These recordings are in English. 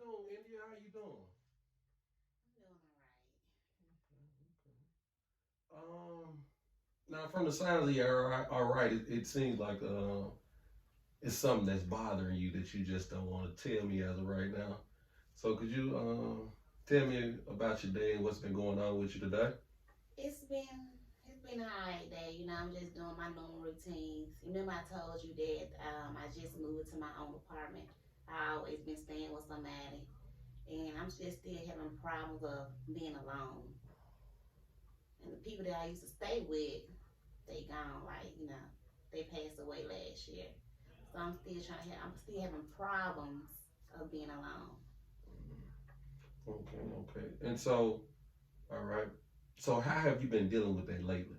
doing, India? How you doing? I'm doing all right. Now from the sounds of you, all right. It seems like it's something that's bothering you that you just don't want to tell me as of right now. So could you tell me about your day and what's been going on with you today? It's been a alright day. I'm just doing my normal routines. Remember I told you that I just moved to my own apartment. I always been staying with somebody, and I'm just still having problems of being alone. And the people that I used to stay with, they gone. Like they passed away last year. So I'm still having problems of being alone. Okay, okay. And so, all right. So how have you been dealing with that lately?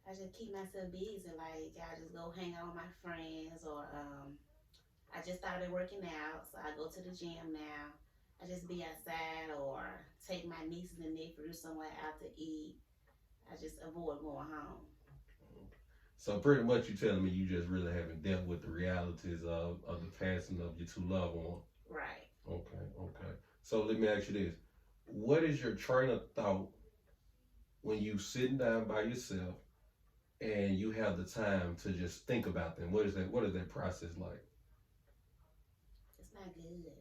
I just keep myself busy. Like I just go hang out with my friends, or I just started working out, so I go to the gym now. I just be outside or take my nieces and nephews somewhere out to eat. I just avoid going home. So pretty much you telling me you just really haven't dealt with the realities of the passing of your two loved ones. Right. Okay, okay. So let me ask you this. What is your train of thought when you sitting down by yourself and you have the time to just think about them? What is that process like? It's not good.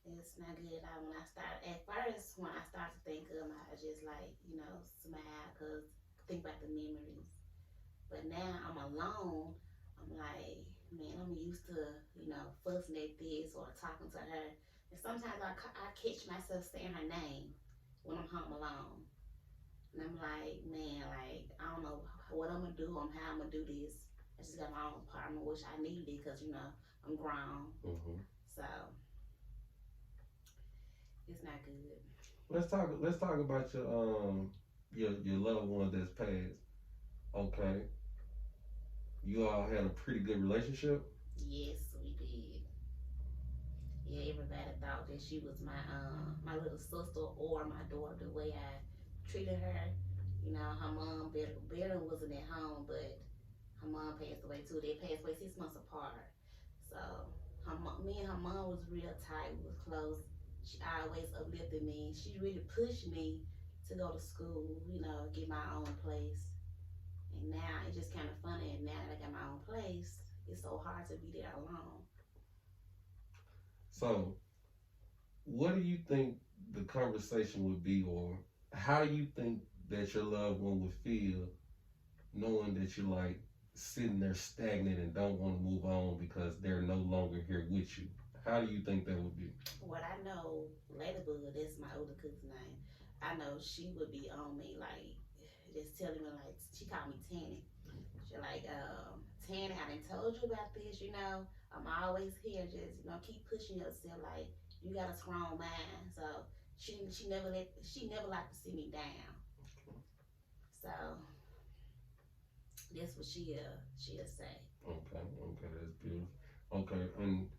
It's not good. When I start at first, when I start to think of them, I just like smile because think about the memories. But now I'm alone. I'm like, man, I'm used to fussing at this or talking to her, and sometimes I catch myself saying her name when I'm home alone. And I'm like, man, like, I don't know what I'm gonna do, how I'm gonna do this. I just got my own apartment, which I needed it because, I'm grown. Mm-hmm. So it's not good. Let's talk about your loved one that's passed. Okay, you all had a pretty good relationship. Yes, we did. Yeah, everybody thought that she was my little sister or my daughter. The way I treated her, her mom better wasn't at home, but her mom passed away too. They passed away 6 months apart. So me and her mom was real tight. We was close. She always uplifted me. She really pushed me to go to school. Get my own place. And now it's just kind of funny. And now that I got my own place, it's so hard to be there alone. So, what do you think the conversation would be, or how do you think that your loved one would feel knowing that you're like sitting there stagnant and don't want to move on because they're no longer here with you? How do you think that would be? What I know, Ladybug, that's my older cousin's name. I know she would be on me, like, just telling me, like, she called me Tanny. She like, Tanny, I done told you about this, I'm always here, just, keep pushing yourself, like, you got a strong mind. So she never liked to see me down. So that's what she'll say. Okay, okay, that's beautiful. Okay, and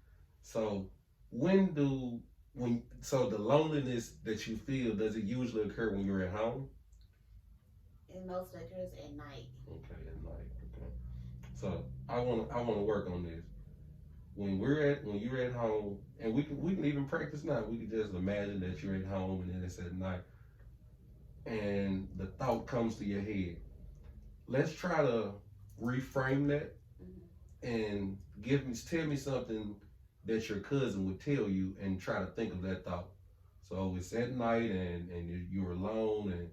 so when do when the loneliness that you feel, does it usually occur when you're at home? And most occurs at night. Okay, at night. Okay. So I wanna work on this. When you're at home, and we can even practice now. We can just imagine that you're at home and then it's at night, and the thought comes to your head. Let's try to reframe that Mm-hmm. and tell me something that your cousin would tell you, and try to think of that thought. So it's at night and you're alone,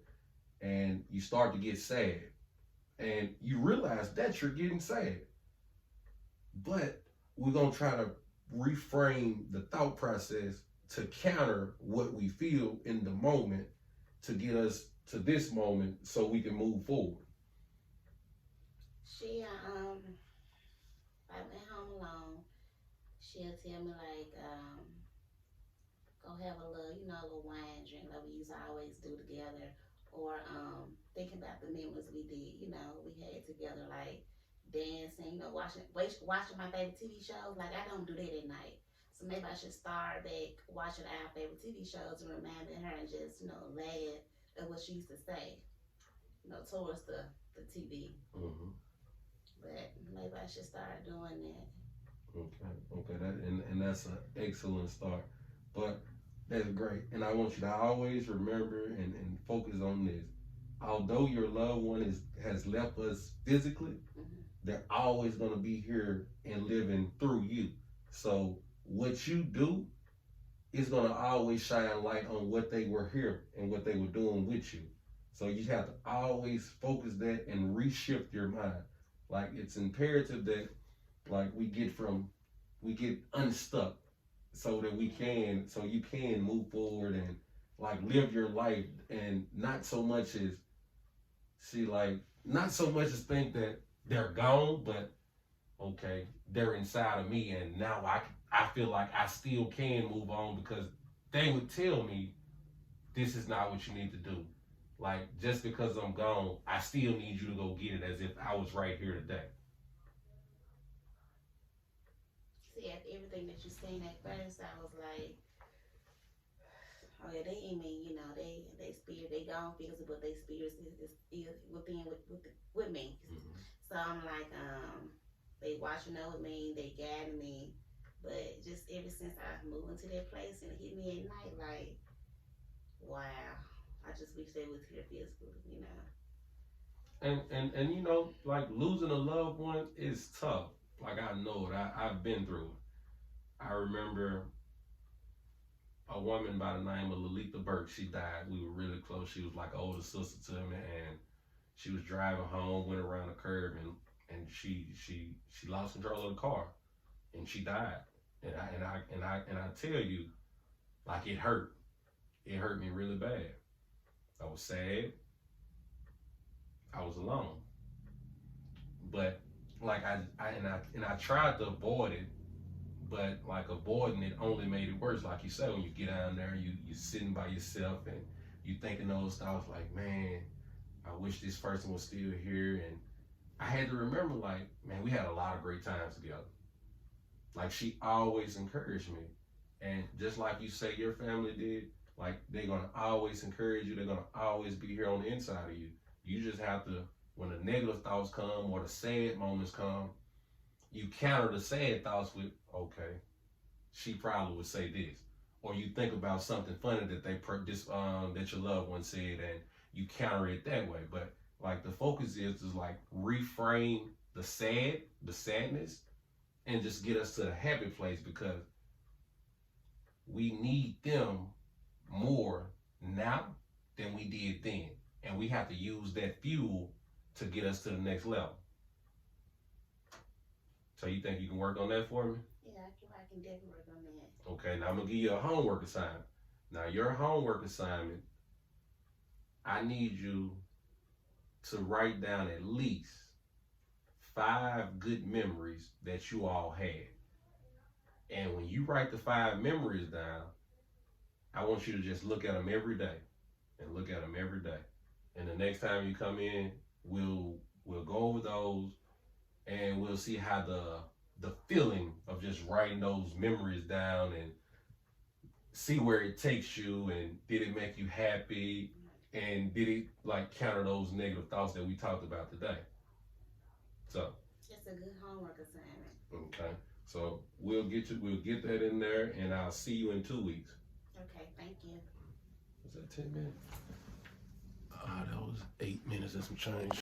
and you start to get sad, and you realize that you're getting sad, but we're gonna try to reframe the thought process to counter what we feel in the moment to get us to this moment so we can move forward. She I went home alone. She'll tell me like, go have a little, a little wine drink like we used to always do together. Or thinking about the memories we did, we had together, like dancing, watching my favorite TV shows. Like I don't do that at night. So maybe I should start back watching our favorite TV shows and reminding her and just, laugh at what she used to say, towards the TV. Mm-hmm. But maybe I should start doing that. Okay, and that's an excellent start. But that's great. And I want you to always remember and focus on this. Although your loved one has left us physically, Mm-hmm. they're always gonna be here and living through you. So what you do is gonna always shine light on what they were here and what they were doing with you. So you have to always focus that and reshift your mind. Like it's imperative that like we get unstuck so that so you can move forward and like live your life and not so much as not so much as think that they're gone, but okay, they're inside of me, and now I feel like I still can move on because they would tell me this is not what you need to do. Like just because I'm gone, I still need you to go get it as if I was right here today. See, after everything that you seen at first, I was like, oh yeah, they ain't me, you know, they spirit, they gone physically, but they spirit is still within with me. Mm-hmm. So I'm like, they watching over me, they guiding me, but just ever since I moved into that place and it hit me at night, like, wow, I just wish they was here physically, you know. And you know, like losing a loved one is tough. Like I know it. I've been through it. I remember a woman by the name of Lalitha Burke. She died. We were really close. She was like an older sister to me, and she was driving home, went around a curve, and she lost control of the car, and she died. And I tell you, like it hurt. It hurt me really bad. I was sad. I was alone. But like I tried to avoid it, but like avoiding it only made it worse. Like you said, when you get down there, you sitting by yourself and you thinking those thoughts like, man, I wish this person was still here. And I had to remember, like, man, we had a lot of great times together. Like she always encouraged me, and just like you say your family did, like they're gonna always encourage you. They're gonna always be here on the inside of you. You just have to, when the negative thoughts come or the sad moments come, you counter the sad thoughts with, okay, she probably would say this, or you think about something funny that that your loved one said, and you counter it that way. But like the focus is like reframe the sadness, and just get us to the happy place because we need them more now than we did then, and we have to use that fuel to get us to the next level. So you think you can work on that for me? Yeah, I can definitely work on that. Okay, now I'm gonna give you a homework assignment. Now your homework assignment, I need you to write down at least 5 good memories that you all had. And when you write the 5 memories down, I want you to just look at them every day and look at them every day. And the next time you come in, we'll go over those and we'll see how the feeling of just writing those memories down and see where it takes you, and did it make you happy, and did it like counter those negative thoughts that we talked about today. So It's a good homework assignment. okay, so we'll get that in there, and I'll see you in 2 weeks. Okay, thank you. Was that 10 minutes? That was 8 minutes and some change.